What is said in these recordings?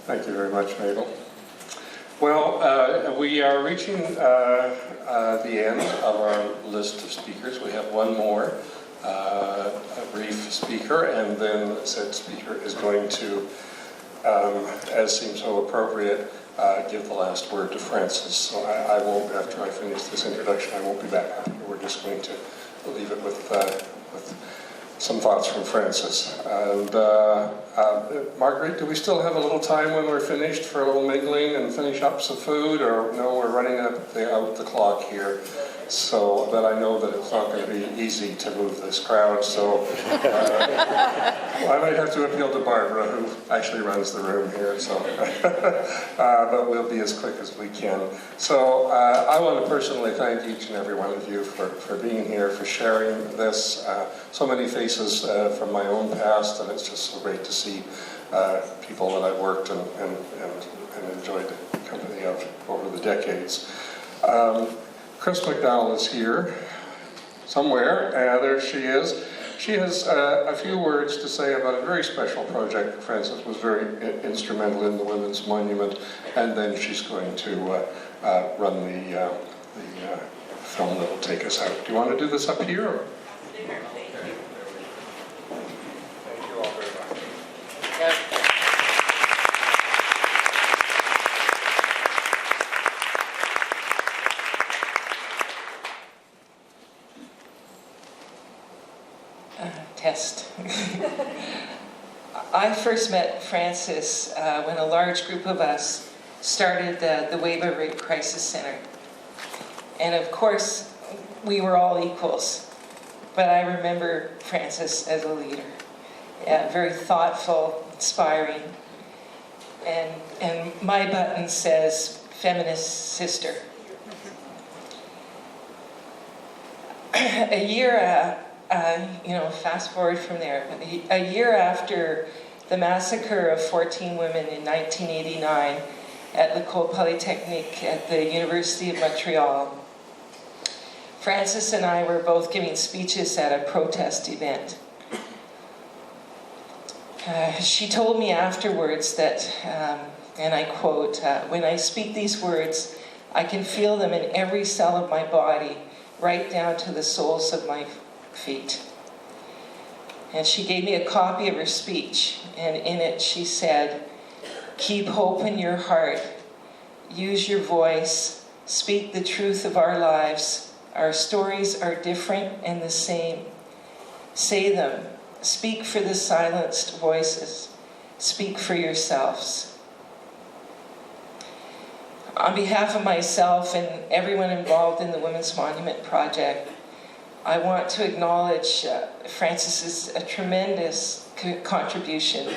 Thank you very much, Mabel. Well, we are reaching the end of our list of speakers. We have one more, a brief speaker, and then said speaker is going to, as seems so appropriate, give the last word to Francis. So I won't, after I finish this introduction, I won't be back. We're just going to leave it with some thoughts from Francis. And Marguerite, do we still have a little time when we're finished for a little mingling and finish up some food? Or no, we're running out the clock here. So, but I know that it's not going to be easy to move this crowd. So I might have to appeal to Barbara, who actually runs the room here. So, but we'll be as quick as we can. So I want to personally thank each and every one of you for being here, for sharing this. So many faces from my own past, and it's just so great to see people that I've worked and enjoyed the company of over the decades. Chris McDonald is here somewhere. There she is. She has a few words to say about a very special project. Francis was very instrumental in the Women's Monument, and then she's going to run the film that will take us out. Do you want to do this up here? Or? Thank you all very much. Test. I first met Francis when a large group of us started the Waiva Rape Crisis Center. And of course, we were all equals. But I remember Francis as a leader. Very thoughtful, inspiring. And my button says, feminist sister. Fast forward from there. A year after the massacre of 14 women in 1989 at l'École Polytechnique at the University of Montreal, Francis and I were both giving speeches at a protest event. She told me afterwards that, and I quote, "When I speak these words, I can feel them in every cell of my body, right down to the soles of my feet." And she gave me a copy of her speech, and in it she said, "Keep hope in your heart, use your voice, speak the truth of our lives. Our stories are different and the same. Say them, speak for the silenced voices, speak for yourselves." On behalf of myself and everyone involved in the Women's Monument Project, I want to acknowledge Francis's tremendous contribution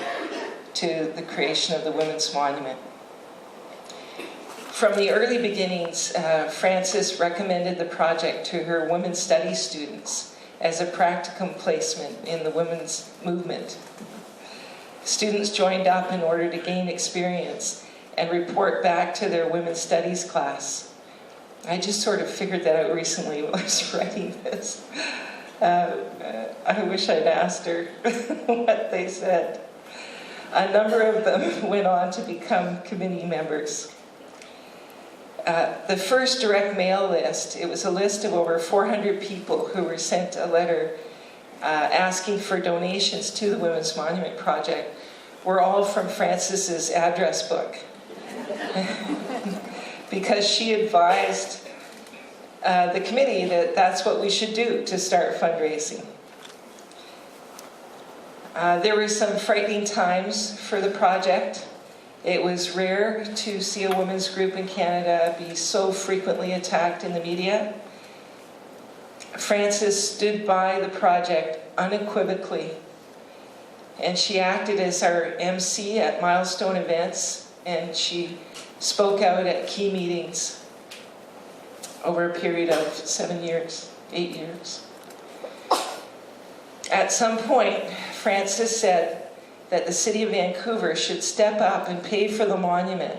to the creation of the Women's Monument. From the early beginnings, Francis recommended the project to her women's studies students as a practicum placement in the women's movement. Students joined up in order to gain experience and report back to their women's studies class. I just sort of figured that out recently while I was writing this. I wish I'd asked her what they said. A number of them went on to become committee members. The first direct mail list, it was a list of over 400 people who were sent a letter asking for donations to the Women's Monument Project, were all from Francis's address book. Because she advised the committee that that's what we should do to start fundraising. There were some frightening times for the project. It was rare to see a women's group in Canada be so frequently attacked in the media. Francis stood by the project unequivocally, and she acted as our MC at milestone events, and she spoke out at key meetings over a period of 8 years. At some point, Francis said that the city of Vancouver should step up and pay for the monument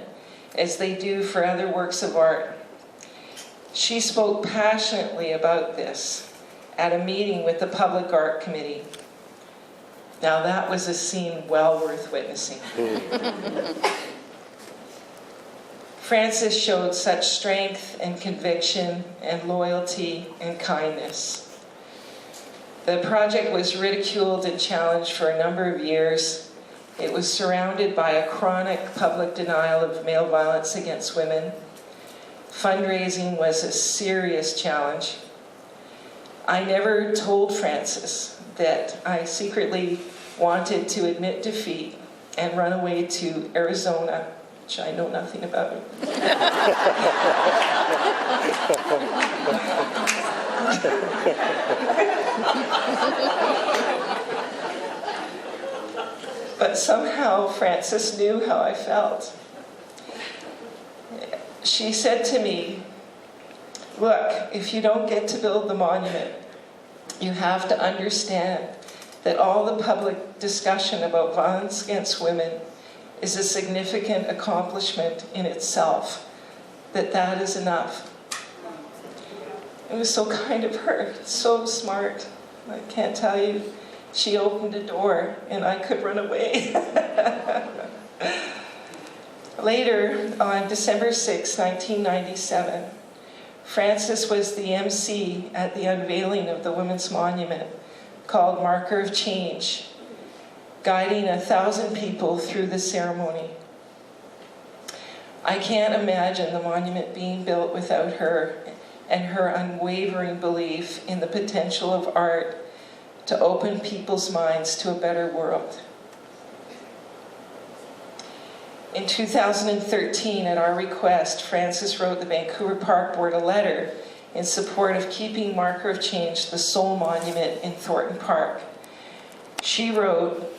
as they do for other works of art. She spoke passionately about this at a meeting with the Public Art Committee. Now that was a scene well worth witnessing. Frances showed such strength and conviction and loyalty and kindness. The project was ridiculed and challenged for a number of years. It was surrounded by a chronic public denial of male violence against women. Fundraising was a serious challenge. I never told Frances that I secretly wanted to admit defeat and run away to Arizona, which I know nothing about. But somehow Frances knew how I felt. She said to me, "Look, if you don't get to build the monument, you have to understand that all the public discussion about violence against women is a significant accomplishment in itself, that is enough." It was so kind of her, so smart. I can't tell you. She opened a door and I could run away. Later, on December 6, 1997, Frances was the MC at the unveiling of the Women's Monument, called Marker of Change, guiding 1,000 people through the ceremony. I can't imagine the monument being built without her and her unwavering belief in the potential of art to open people's minds to a better world. In 2013, at our request, Frances wrote the Vancouver Park Board a letter in support of keeping Marker of Change the sole monument in Thornton Park. She wrote,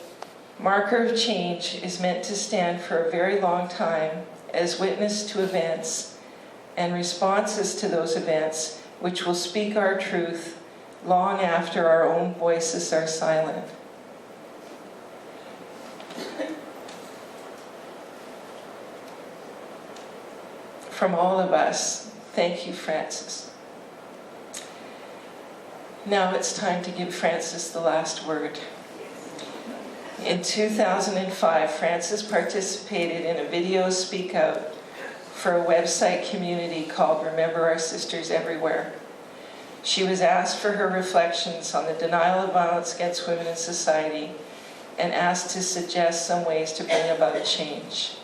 "Marker of Change is meant to stand for a very long time as witness to events and responses to those events which will speak our truth long after our own voices are silent." From all of us, thank you, Frances. Now it's time to give Frances the last word. In 2005, Frances participated in a video speak out for a website community called Remember Our Sisters Everywhere. She was asked for her reflections on the denial of violence against women in society and asked to suggest some ways to bring about change.